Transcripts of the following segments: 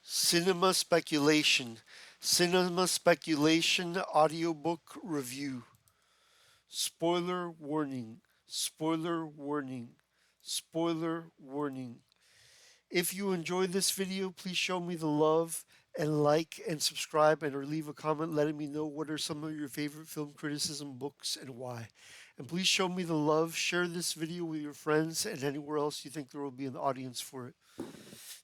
Cinema Speculation. Cinema Speculation Audiobook Review. Spoiler warning. Spoiler warning. Spoiler warning. If you enjoyed this video, please show me the love and like and subscribe and or leave a comment letting me know what are some of your favorite film criticism books and why. And please show me the love, share this video with your friends and anywhere else you think there will be an audience for it.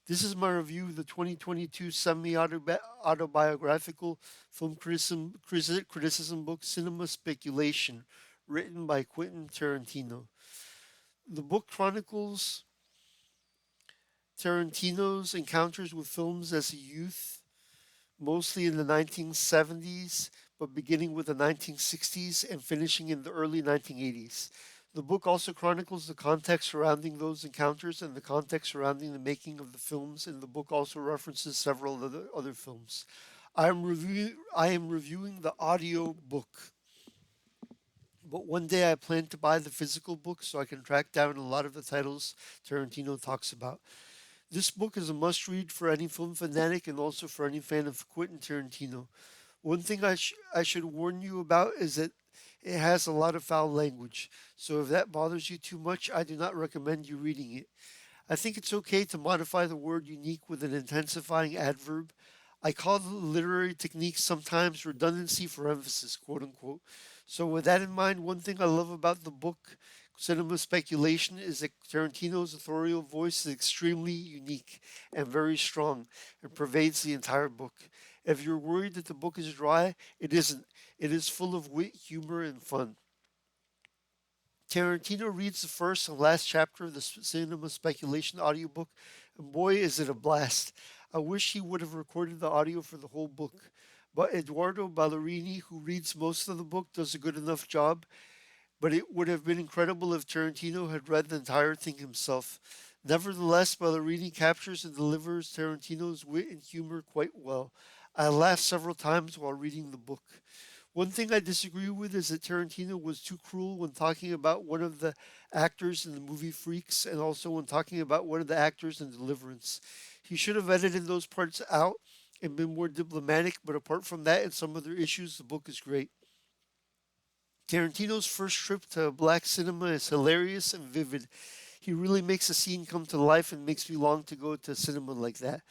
This is my review of the 2022 semi-autobiographical film criticism book Cinema Speculation, written by Quentin Tarantino. The book chronicles Tarantino's encounters with films as a youth, mostly in the 1970s, but beginning with the 1960s and finishing in the early 1980s. The book also chronicles the context surrounding those encounters and the context surrounding the making of the films, and the book also references several other films. I am reviewing the audio book, but one day I plan to buy the physical book so I can track down a lot of the titles Tarantino talks about. This book is a must read for any film fanatic and also for any fan of Quentin Tarantino. One thing I should warn you about is that it has a lot of foul language, so if that bothers you too much, I do not recommend you reading it. I think it's okay to modify the word unique with an intensifying adverb. I call the literary technique sometimes redundancy for emphasis, quote unquote. So, with that in mind, one thing I love about the book, Cinema Speculation, is that Tarantino's authorial voice is extremely unique and very strong and pervades the entire book. If you're worried that the book is dry, it isn't. It is full of wit, humor, and fun. Tarantino reads the first and last chapter of the Cinema Speculation audiobook, and boy, is it a blast. I wish he would have recorded the audio for the whole book, but Eduardo Ballerini, who reads most of the book, does a good enough job. But it would have been incredible if Tarantino had read the entire thing himself. Nevertheless, Ballerini captures and delivers Tarantino's wit and humor quite well. I laughed several times while reading the book. One thing I disagree with is that Tarantino was too cruel when talking about one of the actors in the movie Freaks and also when talking about one of the actors in Deliverance. He should have edited those parts out and been more diplomatic, but apart from that and some other issues, the book is great. Tarantino's first trip to black cinema is hilarious and vivid. He really makes a scene come to life and makes me long to go to cinema like that.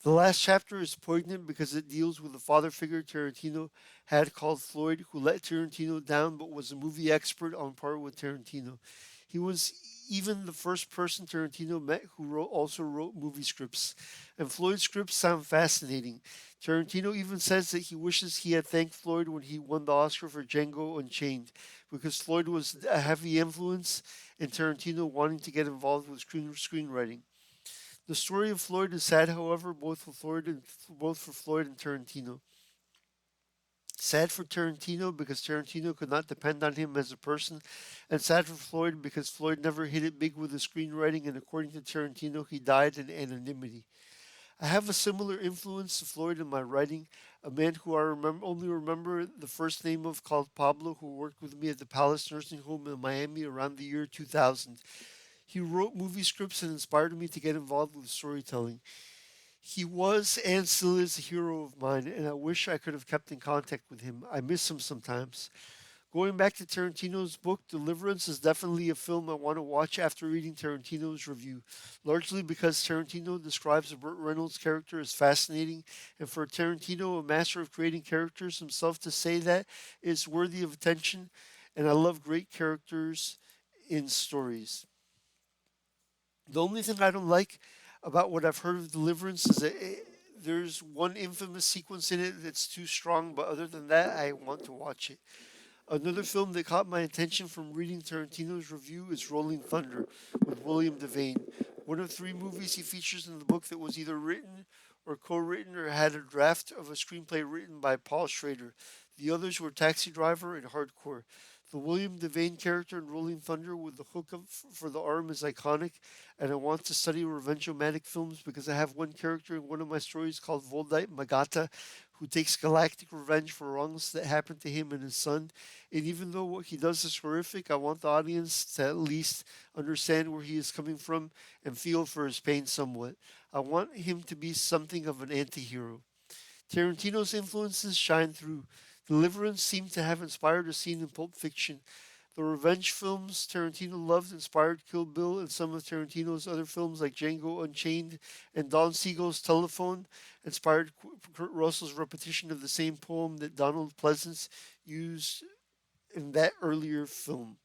The last chapter is poignant because it deals with the father figure Tarantino had called Floyd, who let Tarantino down but was a movie expert on par with Tarantino. He was even the first person Tarantino met who also wrote movie scripts. And Floyd's scripts sound fascinating. Tarantino even says that he wishes he had thanked Floyd when he won the Oscar for Django Unchained, because Floyd was a heavy influence in Tarantino wanting to get involved with screenwriting. The story of Floyd is sad, however, both for Floyd and Tarantino. Sad for Tarantino because Tarantino could not depend on him as a person, and sad for Floyd because Floyd never hit it big with the screenwriting, and according to Tarantino, he died in anonymity. I have a similar influence to Floyd in my writing, a man who only remember the first name of called Pablo, who worked with me at the Palace Nursing Home in Miami around the year 2000. He wrote movie scripts and inspired me to get involved with storytelling. He was and still is a hero of mine, and I wish I could have kept in contact with him. I miss him sometimes. Going back to Tarantino's book, Deliverance is definitely a film I want to watch after reading Tarantino's review, largely because Tarantino describes Burt Reynolds' character as fascinating, and for Tarantino, a master of creating characters himself, to say that is worthy of attention, and I love great characters in stories. The only thing I don't like about what I've heard of Deliverance is that there's one infamous sequence in it that's too strong, but other than that, I want to watch it. Another film that caught my attention from reading Tarantino's review is Rolling Thunder with William Devane, one of three movies he features in the book that was either written or co-written or had a draft of a screenplay written by Paul Schrader. The others were Taxi Driver and Hardcore. The William Devane character in Rolling Thunder with the hook up for the arm is iconic, and I want to study revenge-o-matic films because I have one character in one of my stories called Voldite Magata, who takes galactic revenge for wrongs that happened to him and his son. And even though what he does is horrific, I want the audience to at least understand where he is coming from and feel for his pain somewhat. I want him to be something of an anti-hero. Tarantino's influences shine through. Deliverance seemed to have inspired a scene in Pulp Fiction. The revenge films Tarantino loved inspired Kill Bill, and some of Tarantino's other films like Django Unchained and Don Siegel's Telephone inspired Kurt Russell's repetition of the same poem that Donald Pleasance used in that earlier film.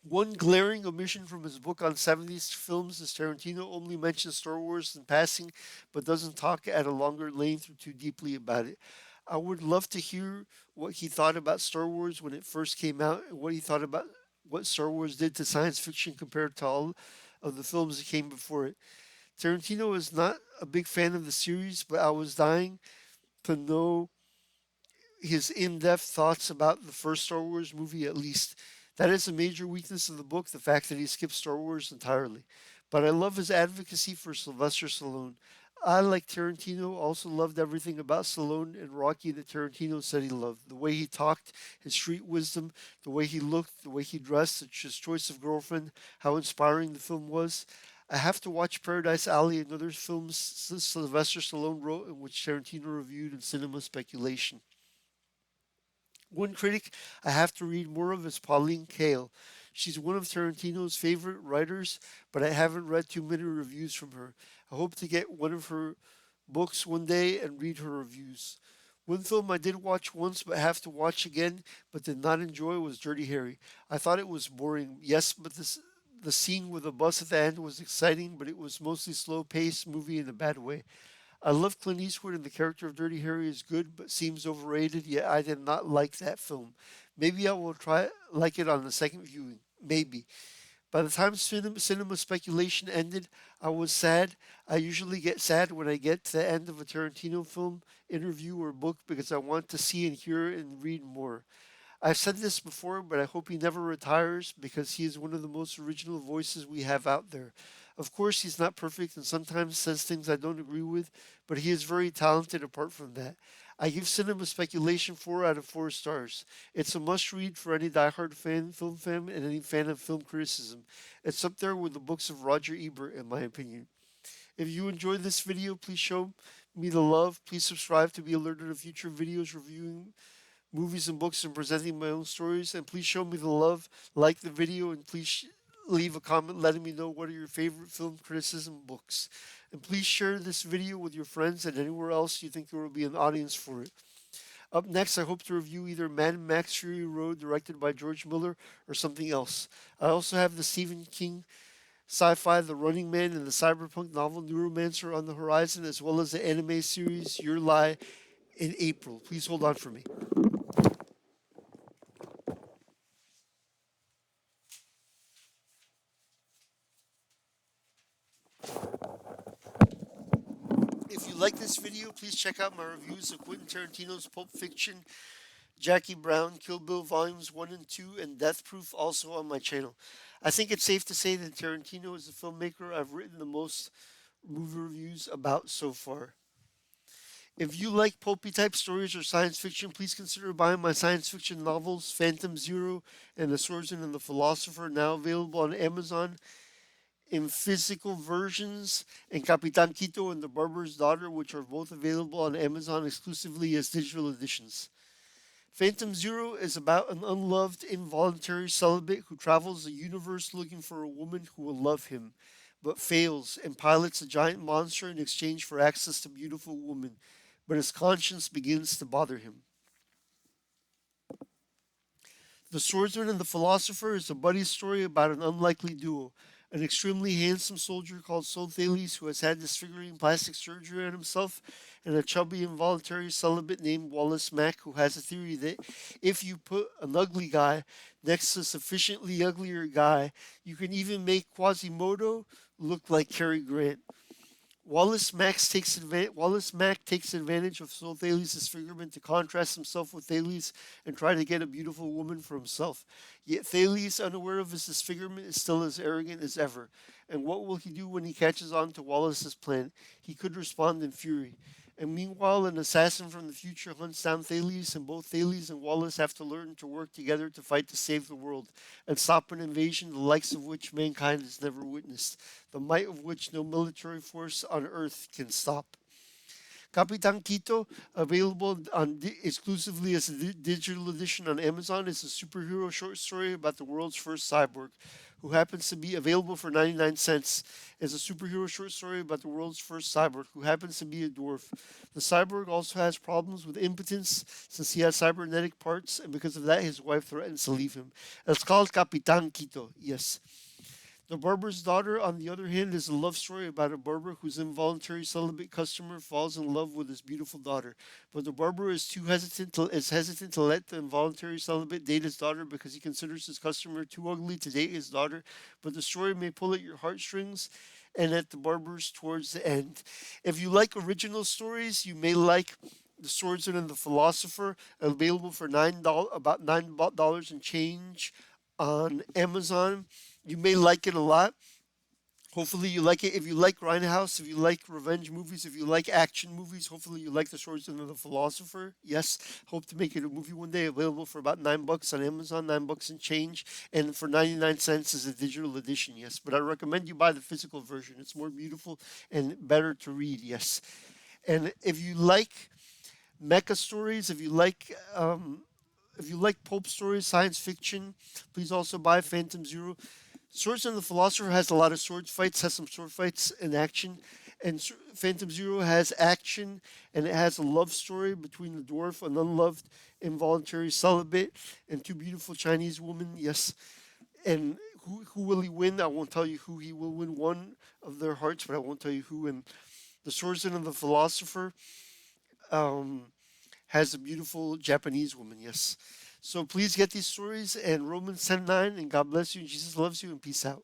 One glaring omission from his book on 70s films is Tarantino only mentions Star Wars in passing, but doesn't talk at a longer length or too deeply about it. I would love to hear what he thought about Star Wars when it first came out and what he thought about what Star Wars did to science fiction compared to all of the films that came before it. Tarantino is not a big fan of the series, but I was dying to know his in-depth thoughts about the first Star Wars movie at least. That is a major weakness of the book, the fact that he skipped Star Wars entirely. But I love his advocacy for Sylvester Stallone. I, like Tarantino, also loved everything about Stallone and Rocky that Tarantino said he loved. The way he talked, his street wisdom, the way he looked, the way he dressed, his choice of girlfriend, how inspiring the film was. I have to watch Paradise Alley and other films Sylvester Stallone wrote and which Tarantino reviewed in Cinema Speculation. One critic I have to read more of is Pauline Kael. She's one of Tarantino's favorite writers, but I haven't read too many reviews from her. I hope to get one of her books one day and read her reviews. One film I did watch once but have to watch again but did not enjoy was Dirty Harry. I thought it was boring, yes, but the scene with the bus at the end was exciting, but it was mostly slow paced movie in a bad way. I love Clint Eastwood and the character of Dirty Harry is good but seems overrated, yet I did not like that film. Maybe I will try like it on the second viewing. Maybe. By the time cinema speculation ended, I was sad. I usually get sad when I get to the end of a Tarantino film, interview, or book because I want to see and hear and read more. I've said this before, but I hope he never retires because he is one of the most original voices we have out there. Of course, he's not perfect and sometimes says things I don't agree with, but he is very talented apart from that. I give Cinema Speculation 4 out of 4 stars. It's a must read for any diehard fan, film fan, and any fan of film criticism. It's up there with the books of Roger Ebert, in my opinion. If you enjoyed this video, please show me the love. Please subscribe to be alerted of future videos reviewing movies and books and presenting my own stories. And please show me the love, like the video, and please leave a comment letting me know what are your favorite film criticism books. And please share this video with your friends and anywhere else you think there will be an audience for it. Up next, I hope to review either Mad Max Fury Road, directed by George Miller, or something else. I also have the Stephen King sci-fi The Running Man and the cyberpunk novel Neuromancer on the horizon, as well as the anime series Your Lie in April. Please hold on for me. If you like this video, please check out my reviews of Quentin Tarantino's Pulp Fiction, Jackie Brown, Kill Bill Volumes 1 and 2, and Death Proof also on my channel. I think it's safe to say that Tarantino is the filmmaker I've written the most movie reviews about so far. If you like pulpy type stories or science fiction, please consider buying my science fiction novels, Phantom Zero and The Swordsman and the Philosopher, now available on Amazon in physical versions, and Capitan Quito and the Barber's Daughter, which are both available on Amazon exclusively as digital editions. Phantom Zero is about an unloved, involuntary celibate who travels the universe looking for a woman who will love him, but fails and pilots a giant monster in exchange for access to beautiful women, but his conscience begins to bother him. The Swordsman and the Philosopher is a buddy story about an unlikely duo. An extremely handsome soldier called Thales who has had disfiguring plastic surgery on himself, and a chubby involuntary celibate named Wallace Mack who has a theory that if you put an ugly guy next to a sufficiently uglier guy, you can even make Quasimodo look like Cary Grant. Wallace Mack takes advantage of Soul Thales' disfigurement to contrast himself with Thales and try to get a beautiful woman for himself. Yet Thales, unaware of his disfigurement, is still as arrogant as ever. And what will he do when he catches on to Wallace's plan? He could respond in fury. And meanwhile, an assassin from the future hunts down Thales, and both Thales and Wallace have to learn to work together to fight to save the world and stop an invasion the likes of which mankind has never witnessed, the might of which no military force on earth can stop. Capitan Quito, available exclusively as a digital edition on Amazon, is a superhero short story about the world's first cyborg, who happens to be available for 99 cents. Is a superhero short story about the world's first cyborg, who happens to be a dwarf. The cyborg also has problems with impotence since he has cybernetic parts, and because of that, his wife threatens to leave him. It's called Capitan Quito, yes. The Barber's Daughter, on the other hand, is a love story about a barber whose involuntary celibate customer falls in love with his beautiful daughter. But the barber is hesitant to let the involuntary celibate date his daughter because he considers his customer too ugly to date his daughter. But the story may pull at your heartstrings and at the barber's towards the end. If you like original stories, you may like the Swordsman and the Philosopher, available for about $9 and change on Amazon. You may like it a lot. Hopefully, you like it. If you like Grindhouse, if you like revenge movies, if you like action movies, hopefully you like The Swordsman and the Philosopher. Yes, hope to make it a movie one day. Available for about $9 on Amazon, $9 and change, and for 99 cents is a digital edition. Yes, but I recommend you buy the physical version. It's more beautiful and better to read. Yes, and mecha stories, if you like pulp stories, science fiction, please also buy Phantom Zero. Swords and the Philosopher has a lot of has some sword fights and action. And Phantom Zero has action, and it has a love story between the dwarf, an unloved, involuntary celibate, and two beautiful Chinese women. Yes. And who will he win? I won't tell you who he will win one of their hearts, but I won't tell you who. And the Swordsman and the Philosopher um, has a beautiful Japanese woman. Yes. So please get these stories and Romans 10:9, and God bless you, and Jesus loves you, and peace out.